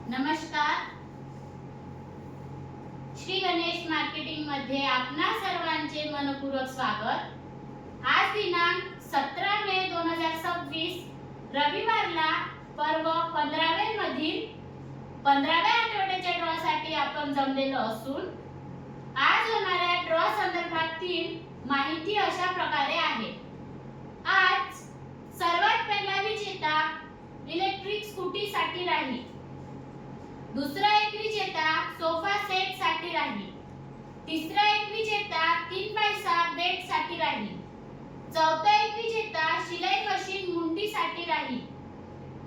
नमस्कार. श्री गणेश मार्केटिंग मध्ये आपणा सर्वांचे मनपूर्वक स्वागत. आज दिनांक 17 मे 2026 रविवारला पर्व 15वे मधील 15व्या आठवड्याच्या ड्रॉ साठी आपण जमलेलो असून आज होणाऱ्या ड्रॉ संदर्भातील माहिती अशा प्रकारे आहे. आज सर्वात पहिला विजेता इलेक्ट्रिक स्कूटी साठी राहील. दूसरा एक विजेता सोफा सेट साठी राहील. तिसरा एक विजेता 3x6 बेड साठी राहील. चौथा एक विजेता शिलाई मशीन मुंडी साठी राहील.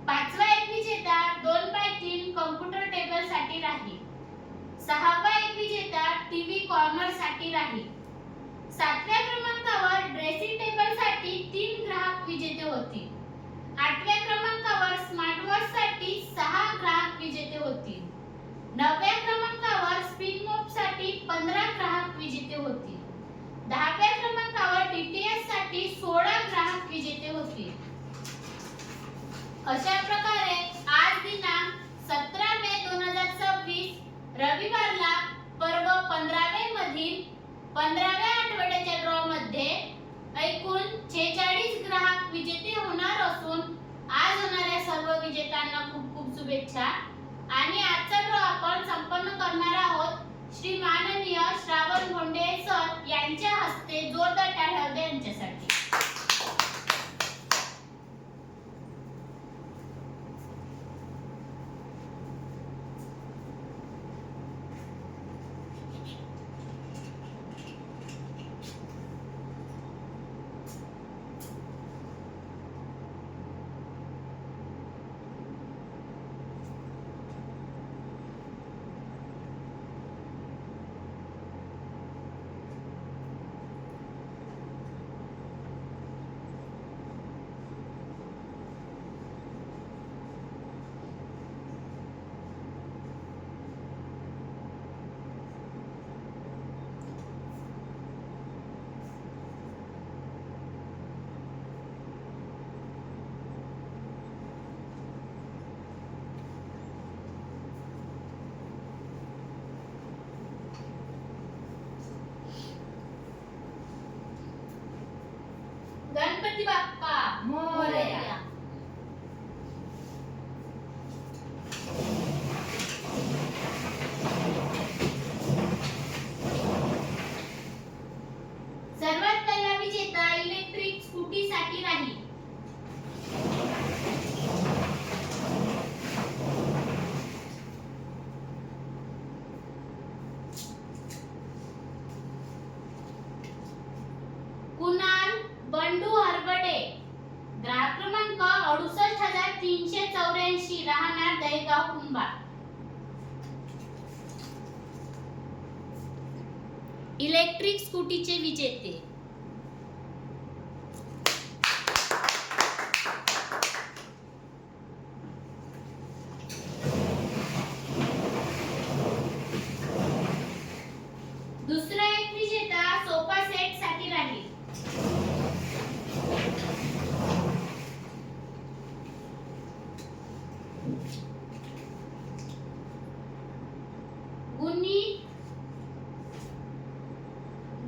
पाचवा एक विजेता 2x3 कॉम्प्युटर टेबल साठी राहील. सहावा एक विजेता टीव्ही कॉर्नर साठी राहील. सातव्या क्रमांकावर ड्रेसिंग टेबल साठी 3 ग्राहक विजेते होतील. आठव्या क्रमांकावर स्मार्ट वॉच साठी 6 ग्राहक विजेते होतील. नवव्या क्रमांकावर स्पिन मॉप साठी 15 ग्राहक विजेते होतील. 10व्या क्रमांकावर डीटीएस साठी 16 ग्राहक विजेते होतील. अशा प्रकारे आज दिनांक 17 मे 2026 रविवारला पर्व 15वे मधील 15व्या आठवड्याच्या ड्रॉ मध्ये एकूण 46 ग्राहक विजेते होणार असून आज होणाऱ्या सर्व विजेत्यांना खूप खूप शुभेच्छा. आणि आजचा ड्रॉ आपण संपन्न करणार आहोत श्री माननीय श्रावण भोंडे सर यांच्या हस्ते. जोरदार टाळ्या होत्या यांच्यासाठी. गणपती बाप्पा मोरया. सर्वात पहिला विजेता इलेक्ट्रिक स्कूटी साठी राहील. कुणाल बंडू हरबडे, ग्राहक क्रमांक 68384, राहणार दहेगाव कुंभार. इलेक्ट्रिक स्कूटीचे विजेते दुसरा एक विजेता सोफा सेट साठी राहील.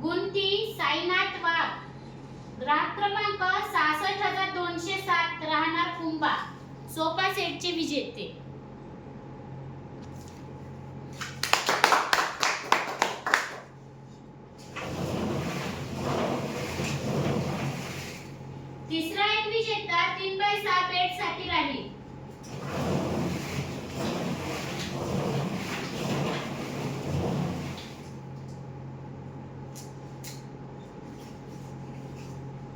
गुंती साईनाथ वाघ, ग्राहक क्रमांक 66207, राहणार कुंभा, सोफा सेटचे विजेते. तिसरा एक विजेता 3x6 बेड साठी राहील.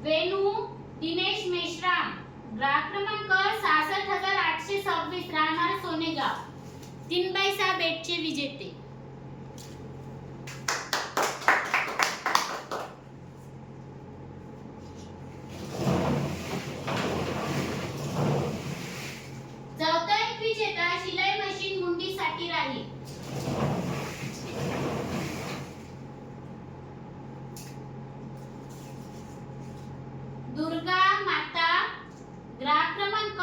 वेणू दिनेश मेश्राम, ग्राहक क्रमांक 66826, राहणार सोनेगाव, 3x6 बेडचे विजेते. चौथा एक विजेता शिलाई मशीन मुंडी साठी राहील. दुर्गा माता, ग्राहक क्रमांक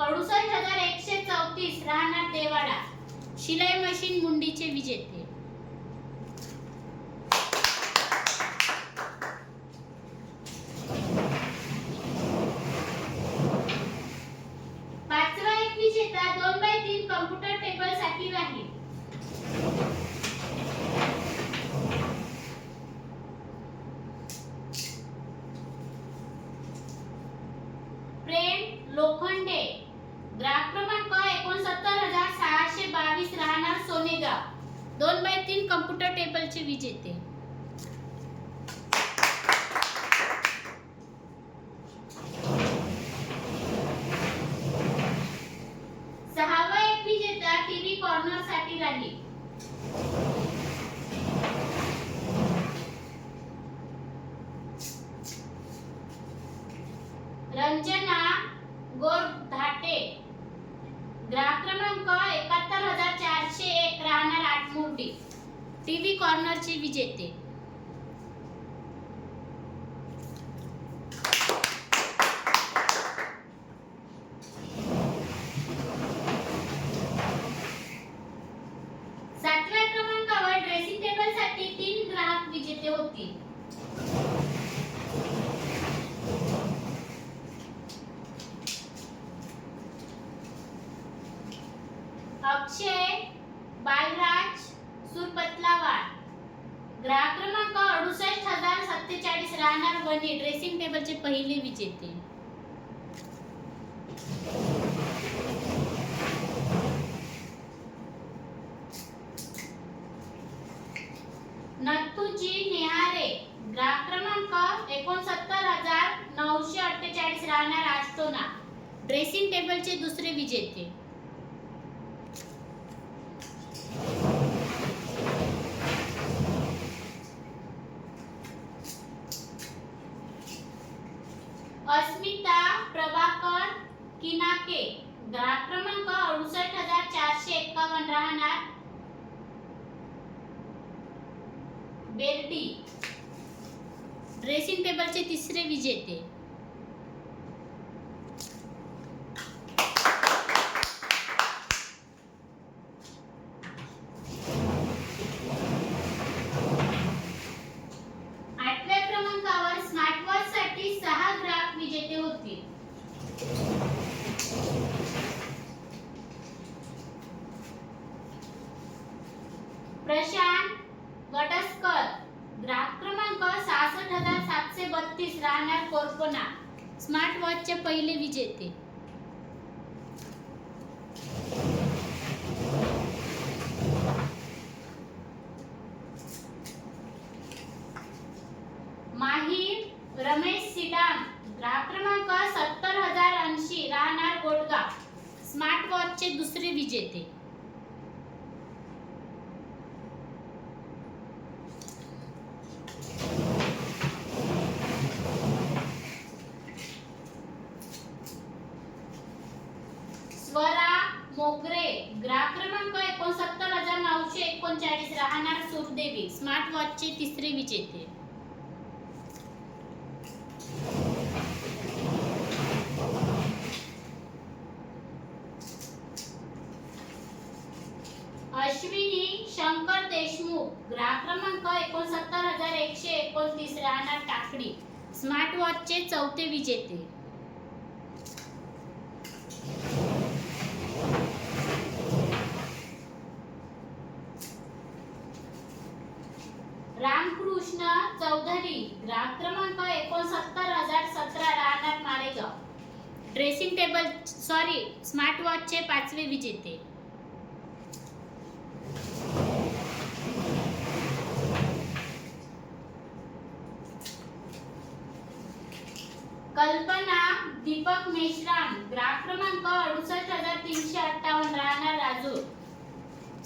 68,134 राहणार देवाडा, शिलाई मशीन मुंडीचे विजेते. पाचवा एक विजेता 2x3 कॉम्प्युटर टेबल साठी राहील. प्रेम लोखंडे, ग्राहक क्रमांक 69,622 राहणार सोनेगाव, 2x3 कॉम्प्युटर टेबलचे विजेते. सहावा एक विजेता टीव्ही कॉर्नर साठी राहील. रंजना गोरधाटे, ग्राहक क्रमांक 71,401 राहणार आठमोर्डी, टीव्ही कॉर्नरचे विजेते. सातव्या क्रमांकावर ड्रेसिंग टेबल साठी 3 ग्राहक विजेते होतील. अक्षय बालराज सुरपतलावाड, ग्राहक क्रमांक 68,047 राहणार वणी, ड्रेसिंग टेबलचे पहिले विजेते. नथुजी नेहारे, ग्राहक क्रमांक 69,948 राहणार आष्टोना, ड्रेसिंग टेबलचे दुसरे विजेते. अस्मिता प्रभाकर किनाके, ग्राहक क्रमांक 68,451 राहणार बेर्डी, ड्रेसिंग टेबलचे तिसरे विजेते. आठव्या क्रमांकावर स्मार्टवॉच साठी 6 ग्राहक विजेते होतील. प्रशांत वडसकर, ग्राहक क्रमांक 66,732 राहणार कोरपना, स्मार्ट वॉचचे पहिले विजेते. माहीर रमेश सिडाम, ग्राहक क्रमांक 70,080 राहणार गोडगाव, स्मार्ट वॉचचे दुसरे विजेते. स्वरा मोगरे, ग्राहक क्रमांक 69,939 राहणार सुरदेवी, स्मार्ट वॉचचे तिसरे विजेते. अश्विनी शंकर देशमुख, ग्राहक क्रमांक 69,129 राहणार टाकडी, स्मार्ट वॉचचे चौथे विजेते. रामकृष्ण चौधरी, ग्राहक क्रमांक 69,017 राहणार मारेगाव, ड्रेसिंग टेबल स्मार्ट वॉचचे पाचवे विजेते. कल्पना दीपक मेश्राम, ग्राहक क्रमांक 68,358 राहणार राजूर,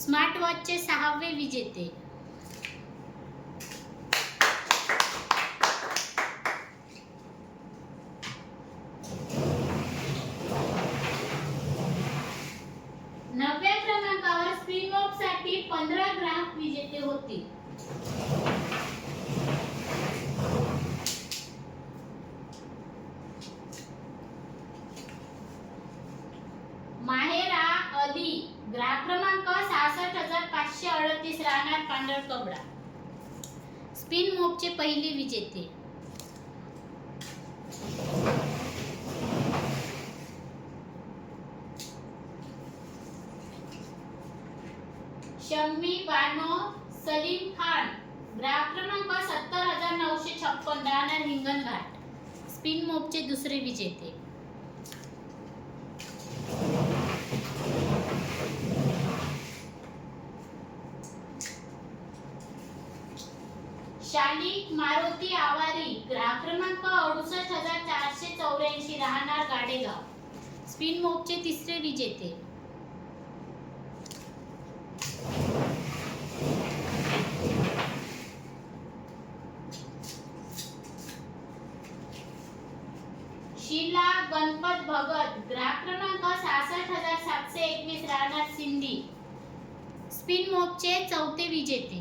स्मार्ट वॉचचे सहावे विजेते. नवव्या क्रमांकावर स्क्रीनवॉक साठी 15 ग्राहक विजेते होतील. ग्राहक क्रमांक 66,538 राहणार पांढरकवडा. स्पिन मोपचे पहिले विजेते. शम्मी बानो सलीम खान. ग्राहक क्रमांक 70,956 राहणार हिंगणघाट. स्पिन मोपचे दुसरे विजेते. शालिक मारुती आवारी. ग्राहक क्रमांक 68,484 राहणार गाडेगाव. स्पिन मोपचे तिसरे विजेते. शीला गणपत भगत. ग्राहक क्रमांक 66,721 राहणार सिंधी. स्पिन मोपचे चौथे विजेते.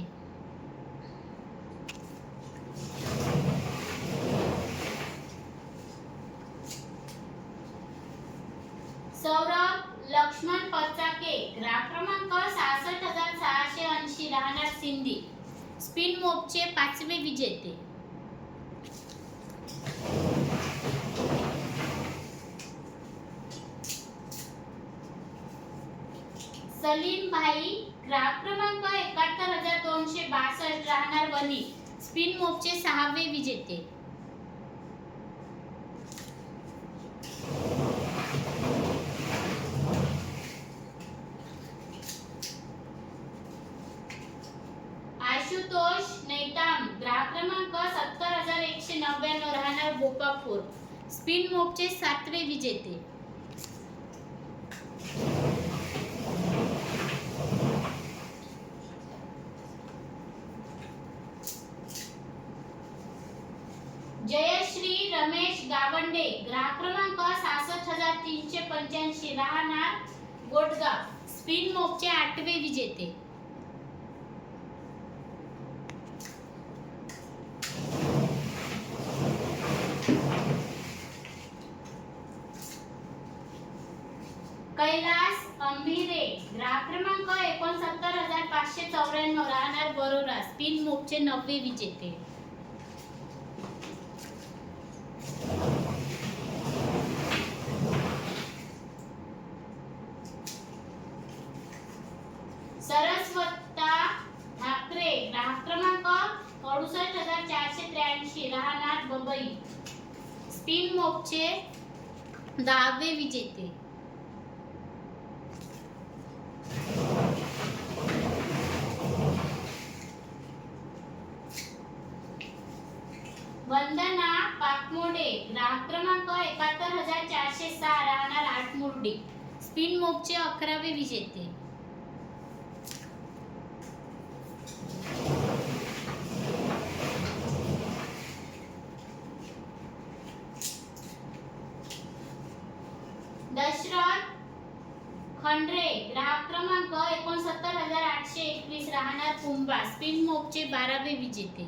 सौरभ लक्ष्मण पचाके. ग्राहक क्रमांक 66,680 राहणार सिंधी. स्पिन मोपचे पाचवे विजेते. सलीम भाई. ग्राहक क्रमांक 71,262 राहणार वणी. स्पिन मोपचे सहावे विजेते. आशुतोष नैताम. ग्राहक क्रमांक 70,199 राहणार बोकापूर. स्पिन मोपचे सातवे विजेते. जयश्री रमेश गावंडे. ग्राहक क्रमांक 66,385 राहणार गोटगाव. स्पिन मोपचे आठवे विजेते. कैलास अंभिरे. ग्राहक क्रमांक 69,594 राहणार बरोरा. स्पिन मोपचे नववे विजेते. सरस्वता ठाकरे. ग्राहक क्रमांक 68,483 राहणार बंबई. स्पिन मोपचे दहावे विजेते. वंदना पाकमोडे. ग्राहक क्रमांक 71,406 राहणार आठमुर्डी. स्पिन मोपचे 11वे विजेते. दशरथ खंड्रे. ग्राहक क्रमांक 69,821 राहणार कुंभा. स्पिन मोपचे 12वे विजेते.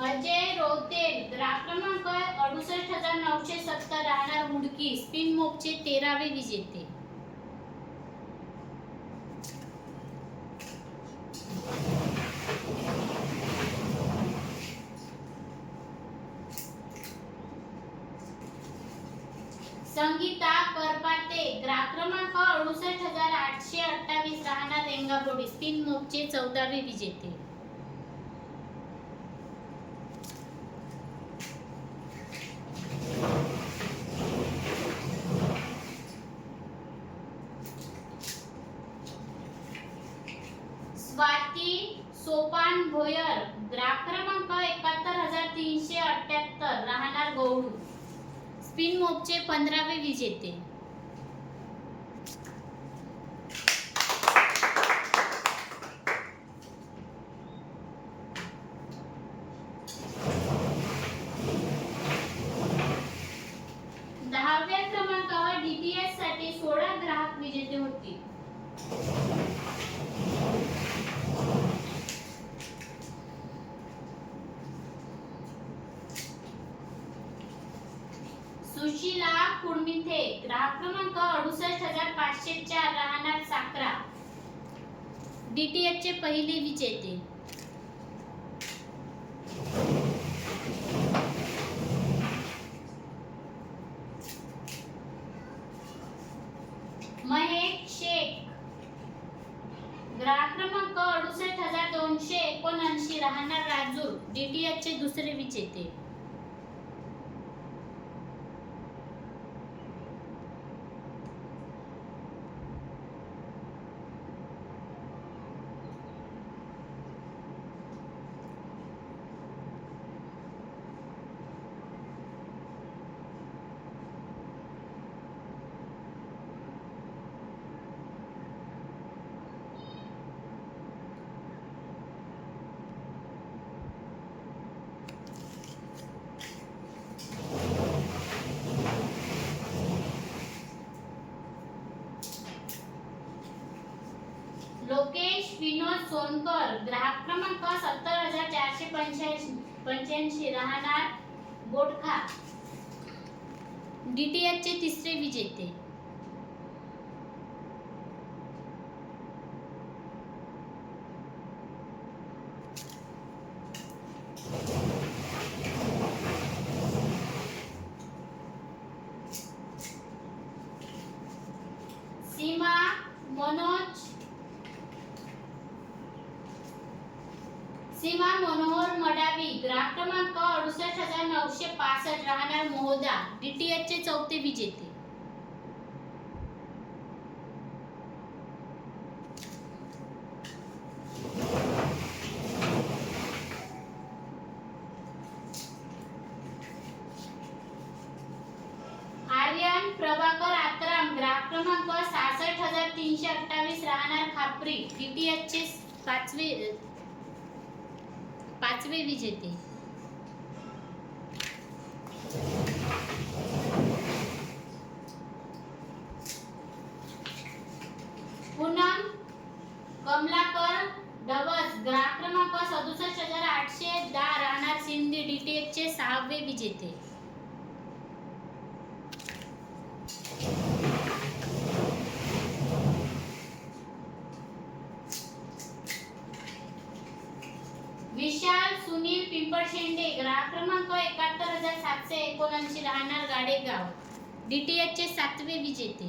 अजय रोतेल. ग्राहक क्रमांक 68,970 राहणार मुडकी. स्पिन मोपचे 13वे विजेते. संगीता करपाते. ग्राहक क्रमांक 68,828 राहणार रेंगाबोडी. स्पिन मोपचे 14वे विजेते. स्वाती सोपान भोयर. ग्राहक क्रमांक 71,378 राहणार गौडू. स्पिन मोपचे 15वे विजेते. दहाव्या क्रमांकावर डीटीएच साठी 16 ग्राहक विजेते होते. 68,504 राहणार साखरा, डीटीएच चे पहिले विजेते. महेश शेख, ग्राहक क्रमांक 68,279 राहणार राजूर, डीटीएच चे दुसरे विजेते. लोकेश विनोद सोनकर, ग्राहक क्रमांक 70,485 राहणार गोटखा, डीटीएच चे तिसरे विजेते. सीमा मनोहर मडावी, ग्राहक क्रमांक 68,965 राहणार मोहोदा, डीटीएच चे चौथे विजेते. आर्यन प्रभाकर आत्राम, ग्राहक क्रमांक 66,328 राहणार खापरी, डीटीएच चे पाचवे विजेते. पूनम कमलाकर डवस, ग्राहक क्रमांक 67,810 राहणार सिंधी, डीटीएच चे सहावे विजेते. विशाल सुनील पिंपळशेंडे, ग्राहक क्रमांक 71,779 राहणार गाडेगाव, डीटीएच चे सातवे विजेते.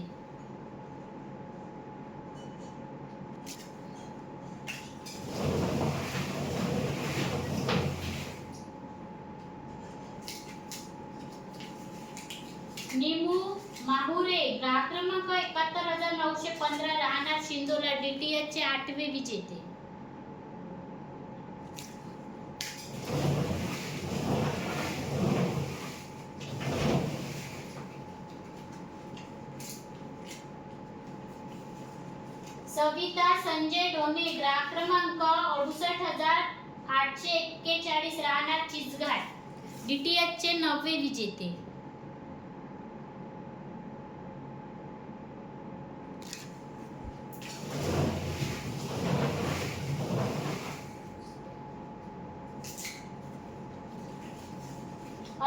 निमू माहुरे, ग्राहक क्रमांक 71,915 राहणार शिंदोला, डीटीएच चे आठवे विजेते. सविता संजय ढोणे, ग्राहक क्रमांक 68,841 राहणार चिचघाट, डीटीएच चे नववे विजेते.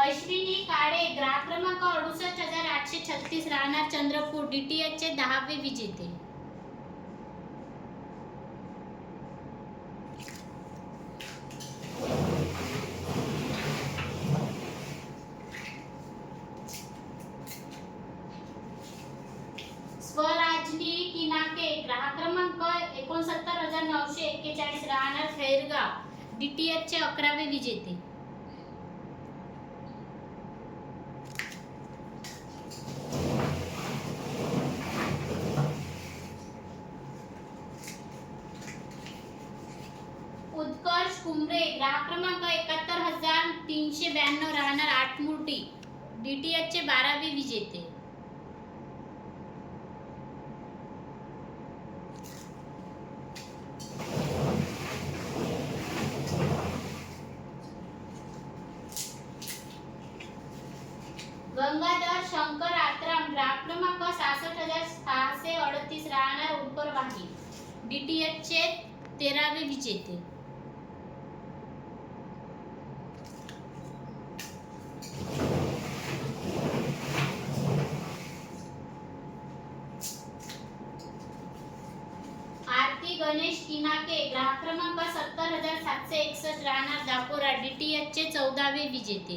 अश्विनी काळे, ग्राहक क्रमांक 68,836 राहणार चंद्रपूर, डीटीएच चे 10वे विजेते. स्वराजनी किनाके, ग्राहक क्रमांक 69,941 राहणार खैरगाव, डीटीएच चे 11वे विजेते. उत्कर्ष कुंभरे, ग्राहक क्रमांक 71,392 राहणार आठमुर्टी, डीटीएच चे 12वे विजेते. गंगाधर शंकर आत्राम, ग्राहक क्रमांक 66,638 राहणार उपरवाही, डीटीएच चे 13वे विजेते. गणपती गणेश किनाके ग्राहक क्रमांक 70761 राहणार दापोरा DTH चे 14वे विजेते.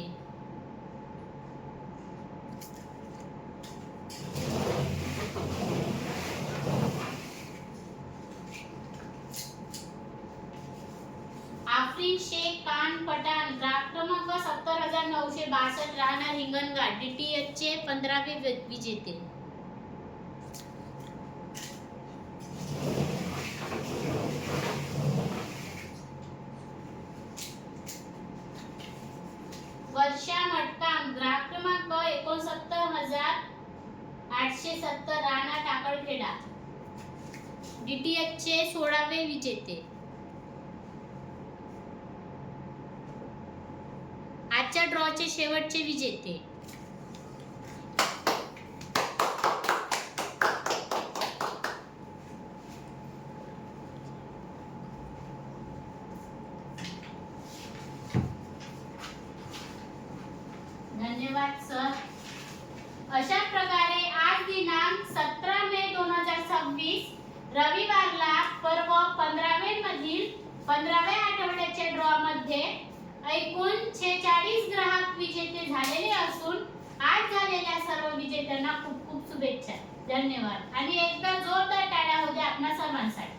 आफरीन शेख खान पठाण ग्राहक क्रमांक 70962 राहणार हिंगणघाट DTH चे 15वे विजेते. वर्षा मटकाम ग्राहक क्रमांक 69870 राहणार टाकळखेडा DTH चे 16वे विजेते. आजच्या ड्रॉचे शेवटचे विजेते. धन्यवाद सर. अशा प्रकारे आज दिनांक 17 मे 2026 रविवारला पर्व 15 मधील 15व्या आठवड्याच्या ड्रॉ मध्ये एकूण 46 ग्राहक विजेते झालेले असून आज झालेल्या सर्व विजेत्यांना खूप खूप शुभेच्छा. धन्यवाद आणि एकदा जोरदार टाळ्या होत्या आपणा सर्वांसाठी.